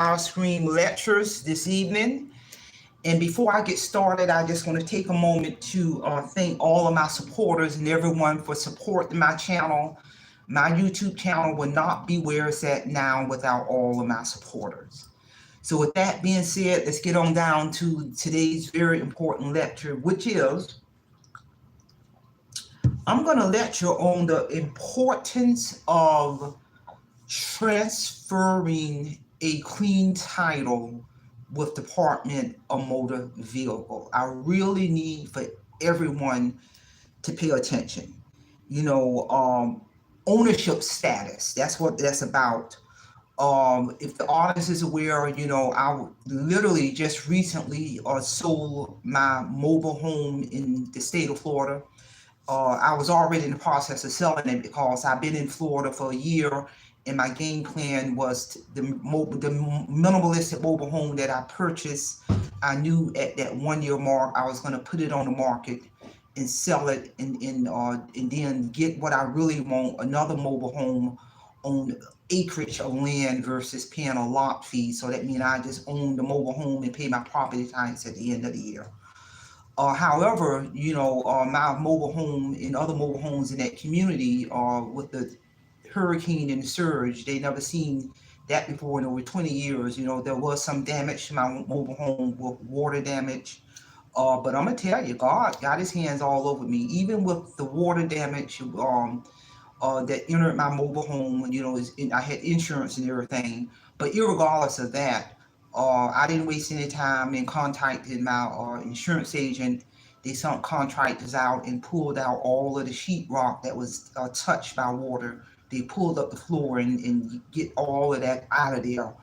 live stream lectures this evening. And before I get started, I just want to take a moment to thank all of my supporters and everyone for supporting my channel. My YouTube channel would not be where it's at now without all of my supporters. So with that being said, let's get on down to today's very important lecture, which is I'm going to lecture on the importance of transferring a clean title with Department of Motor Vehicle. I really need for everyone to pay attention. Ownership status, that's what that's about. If the audience is aware, I literally just recently sold my mobile home in the state of Florida. I was already in the process of selling it because I've been in Florida for a year, and my game plan was the minimalistic mobile home that I purchased. I knew at that 1 year mark I was going to put it on the market and sell it, and then get what I really want, another mobile home on acreage of land versus paying a lot fee. So that means I just own the mobile home and pay my property tax at the end of the year. However, my mobile home and other mobile homes in that community, with the hurricane and the surge, they never seen that before in over 20 years. There was some damage to my mobile home with water damage. But I'm gonna tell you, God got his hands all over me, even with the water damage that entered my mobile home. I had insurance and everything. But irregardless of that, I didn't waste any time in contacting my insurance agent. They sent contractors out and pulled out all of the sheetrock that was touched by water. They pulled up the floor and get all of that out of there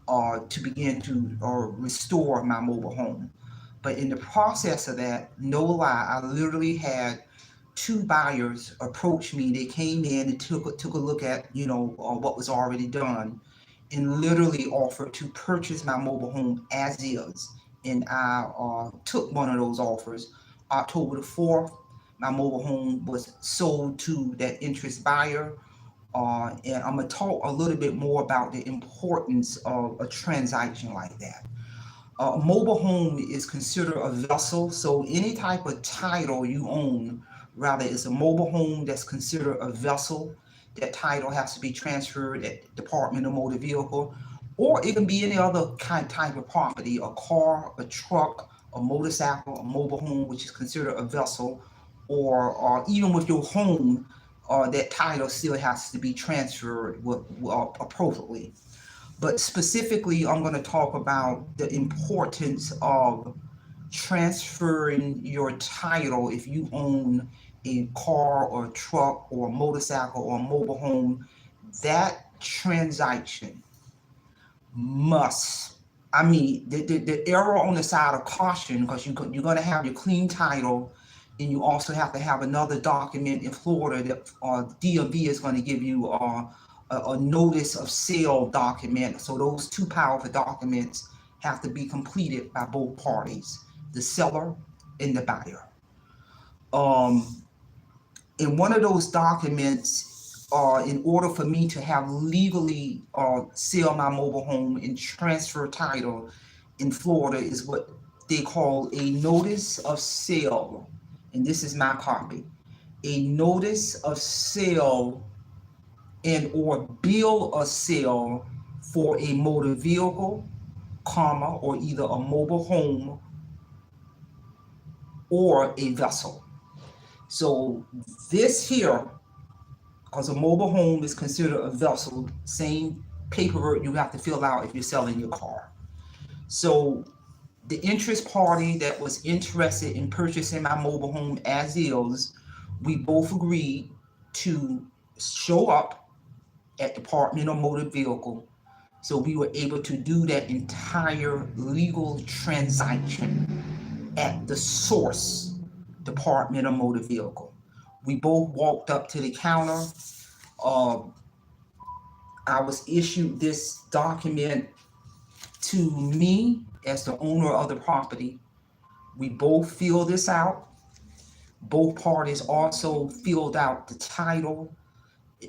to begin to restore my mobile home. But in the process of that, no lie, I literally had two buyers approach me. They came in and took a look at what was already done, and literally offered to purchase my mobile home as is. And I took one of those offers. October the 4th, my mobile home was sold to that interest buyer. And I'm going to talk a little bit more about the importance of a transaction like that. A mobile home is considered a vessel, so any type of title you own, rather it's a mobile home that's considered a vessel. That title has to be transferred at Department of Motor Vehicle, or it can be any other type of property, a car, a truck, a motorcycle, a mobile home, which is considered a vessel, or even with your home, that title still has to be transferred appropriately. But specifically, I'm going to talk about the importance of transferring your title if you own a car or a truck or a motorcycle or a mobile home. That transaction must, the error on the side of caution, because you're going to have your clean title, and you also have to have another document in Florida that DMV is going to give you a notice of sale document. So those two powerful documents have to be completed by both parties, the seller and the buyer. In one of those documents, in order for me to have legally sell my mobile home and transfer title in Florida, is what they call a notice of sale. And this is my copy. A notice of sale and or bill of sale for a motor vehicle, or either a mobile home or a vessel. So this here, because a mobile home is considered a vessel, same paperwork you have to fill out if you're selling your car. So the interest party that was interested in purchasing my mobile home as is, we both agreed to show up at Department of Motor Vehicle. So we were able to do that entire legal transaction at the source, Department of Motor Vehicle. We both walked up to the counter. I was issued this document to me as the owner of the property. We both filled this out. Both parties also filled out the title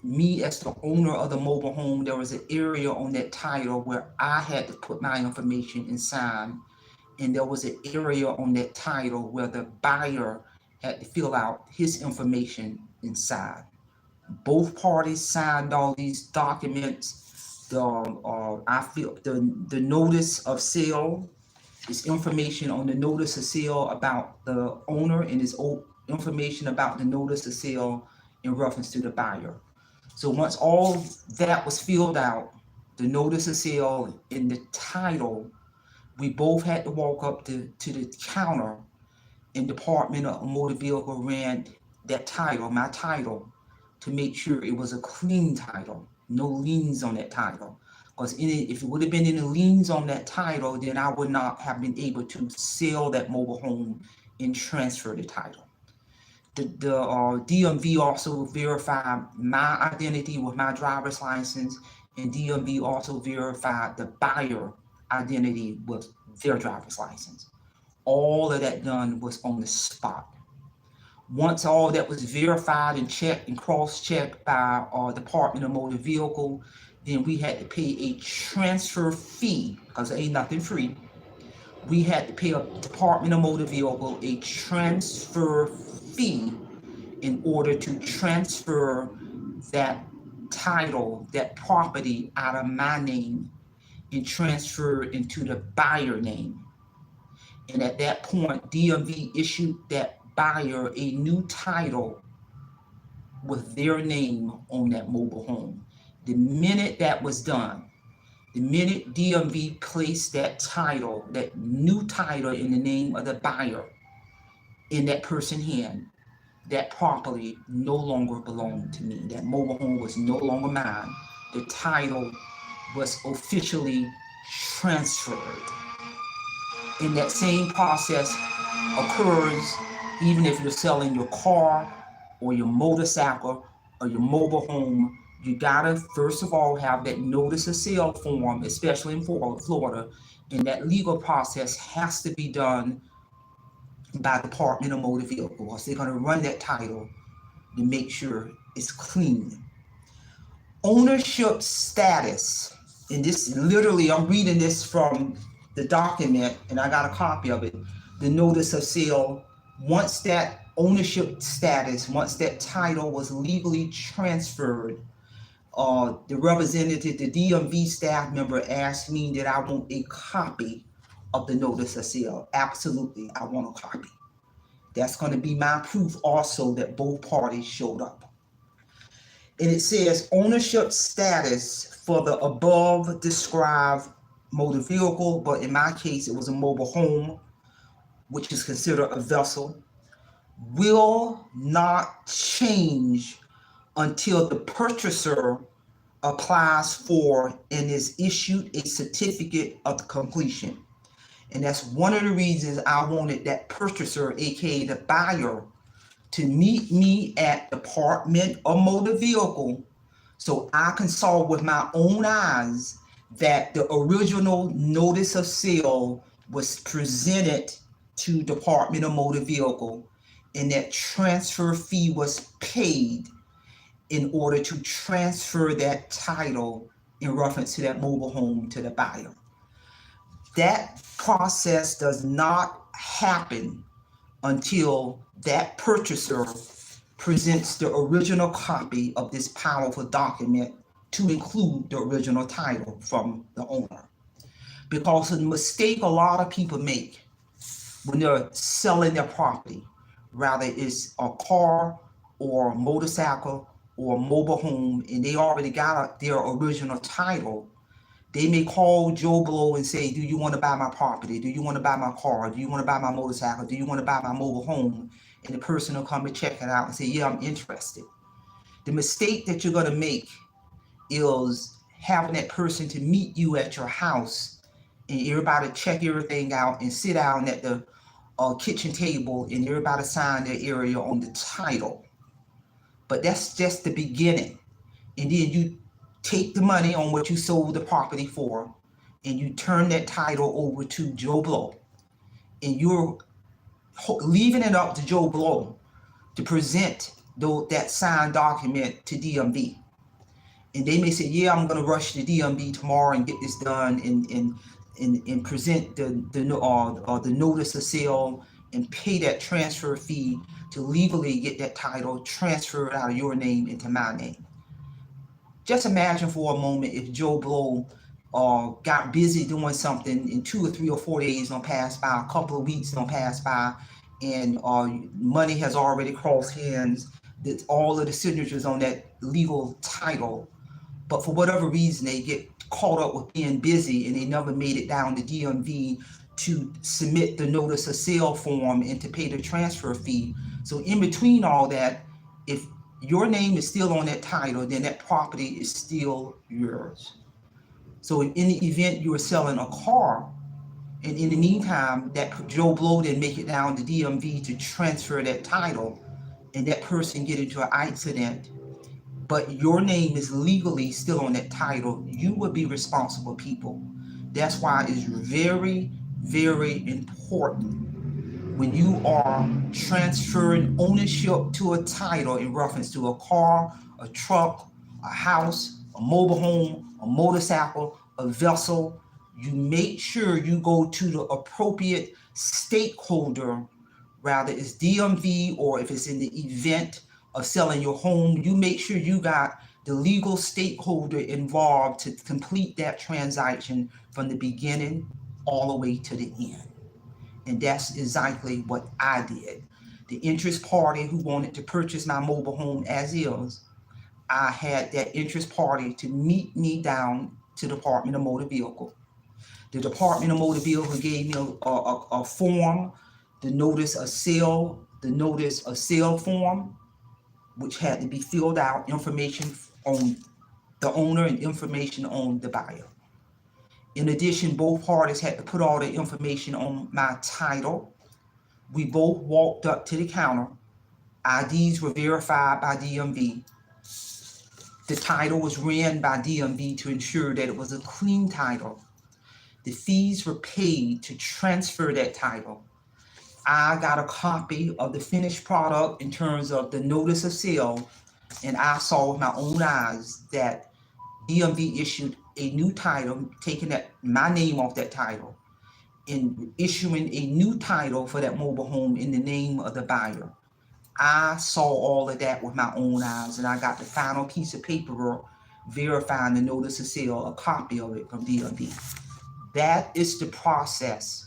me as the owner of the mobile home, there was an area on that title where I had to put my information and sign, and there was an area on that title where the buyer had to fill out his information inside. Both parties signed all these documents. I feel the notice of sale is information on the notice of sale about the owner, and is information about the notice of sale in reference to the buyer. So once all that was filled out, the notice of sale and the title, we both had to walk up to the counter, and Department of Motor Vehicle ran that title, my title, to make sure it was a clean title, no liens on that title. Because if it would have been any liens on that title, then I would not have been able to sell that mobile home and transfer the title. The DMV also verified my identity with my driver's license, and DMV also verified the buyer identity with their driver's license. All of that done was on the spot. Once all that was verified and checked and cross-checked by our Department of Motor Vehicle, then we had to pay a transfer fee, because there ain't nothing free. We had to pay a Department of Motor Vehicle a transfer fee in order to transfer that title, that property out of my name and transfer it into the buyer name. And at that point, DMV issued that buyer a new title with their name on that mobile home. The minute that was done, the minute DMV placed that title, that new title in the name of the buyer in that person's hand, that property no longer belonged to me. That mobile home was no longer mine. The title was officially transferred. And that same process occurs even if you're selling your car or your motorcycle or your mobile home. You gotta first of all have that notice of sale form, especially in Florida, and that legal process has to be done by Department of Motor Vehicles. They're gonna run that title to make sure it's clean. Ownership status, and this literally, I'm reading this from the document, and I got a copy of it. The notice of sale, once that ownership status, once that title was legally transferred, the representative, the DMV staff member asked me that I want a copy of the notice of sale. Absolutely, I want a copy. That's going to be my proof also that both parties showed up. And it says ownership status for the above described motor vehicle, but in my case, it was a mobile home, which is considered a vessel, will not change until the purchaser applies for and is issued a certificate of completion. And that's one of the reasons I wanted that purchaser, aka the buyer, to meet me at Department of Motor Vehicle so I can saw with my own eyes that the original notice of sale was presented to Department of Motor Vehicle and that transfer fee was paid in order to transfer that title in reference to that mobile home to the buyer. That process does not happen until that purchaser presents the original copy of this powerful document to include the original title from the owner. Because the mistake a lot of people make when they're selling their property, rather it's a car or a motorcycle or a mobile home, and they already got their original title, they may call Joe Blow and say, do you want to buy my property? Do you want to buy my car? Do you want to buy my motorcycle? Do you want to buy my mobile home? And the person will come and check it out and say, yeah, I'm interested. The mistake that you're going to make is having that person to meet you at your house and everybody check everything out and sit down at the kitchen table and everybody sign their area on the title. But that's just the beginning. And then you take the money on what you sold the property for and you turn that title over to Joe Blow. And you're leaving it up to Joe Blow to present that signed document to DMV. And they may say, yeah, I'm going to rush to DMV tomorrow and get this done and present the notice of sale and pay that transfer fee to legally get that title transferred out of your name into my name. Just imagine for a moment if Joe Blow got busy doing something in 2 or 3 or 4 days don't pass by, a couple of weeks don't pass by, and money has already crossed hands, that all of the signatures on that legal title, but for whatever reason they get caught up with being busy and they never made it down to DMV to submit the notice of sale form and to pay the transfer fee. So in between all that, if your name is still on that title, then that property is still yours. So in the event you are selling a car, and in the meantime, that Joe Blow didn't make it down to DMV to transfer that title, and that person get into an accident, but your name is legally still on that title, you would be responsible, people. That's why it's very, very important when you are transferring ownership to a title in reference to a car, a truck, a house, a mobile home, a motorcycle, a vessel, you make sure you go to the appropriate stakeholder, rather it's DMV, or if it's in the event of selling your home, you make sure you got the legal stakeholder involved to complete that transaction from the beginning all the way to the end. And that's exactly what I did. The interest party who wanted to purchase my mobile home as is, I had that interest party to meet me down to the Department of Motor Vehicle. The Department of Motor Vehicle gave me a form, the notice of sale form, which had to be filled out, information on the owner and information on the buyer. In addition, both parties had to put all the information on my title. We both walked up to the counter. IDs were verified by DMV. The title was ran by DMV to ensure that it was a clean title. The fees were paid to transfer that title. I got a copy of the finished product in terms of the notice of sale, and I saw with my own eyes that DMV issued a new title, taking my name off that title, and issuing a new title for that mobile home in the name of the buyer. I saw all of that with my own eyes, and I got the final piece of paperwork verifying the notice of sale, a copy of it from DMV. That is the process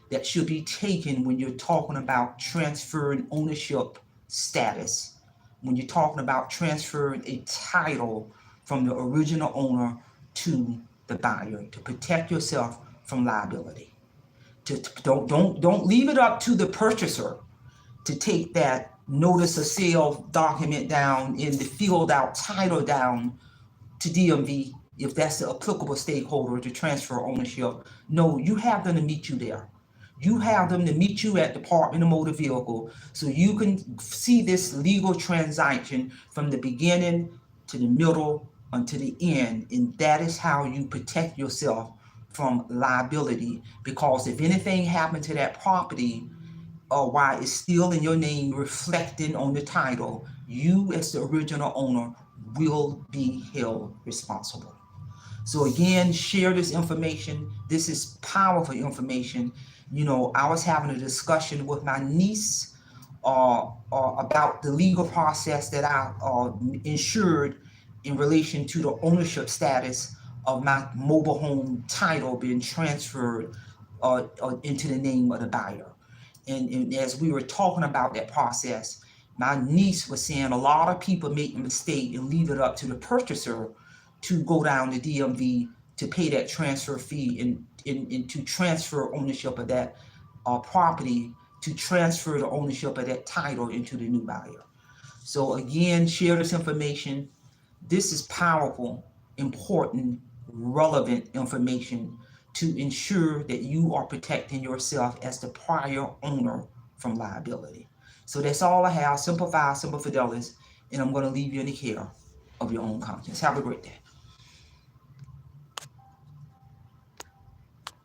that should be taken when you're talking about transferring ownership status, when you're talking about transferring a title from the original owner to the buyer, to protect yourself from liability. Don't leave it up to the purchaser to take that notice of sale document down and the filled out title down to DMV if that's the applicable stakeholder to transfer ownership. No, you have them to meet you there. You have them to meet you at Department of Motor Vehicle so you can see this legal transaction from the beginning to the middle until the end. And that is how you protect yourself from liability, because if anything happened to that property, while it's still in your name reflecting on the title, you as the original owner will be held responsible. So again, share this information. This is powerful information. You know, I was having a discussion with my niece about the legal process that I ensured in relation to the ownership status of my mobile home title being transferred into the name of the buyer. And as we were talking about that process, my niece was saying a lot of people make a mistake and leave it up to the purchaser to go down to DMV to pay that transfer fee and to transfer ownership of that property, to transfer the ownership of that title into the new buyer. So again, share this information. This is powerful, important, relevant information to ensure that you are protecting yourself as the prior owner from liability. So that's all I have. Simple Fidelity, and I'm going to leave you in the care of your own conscience. Have a great day.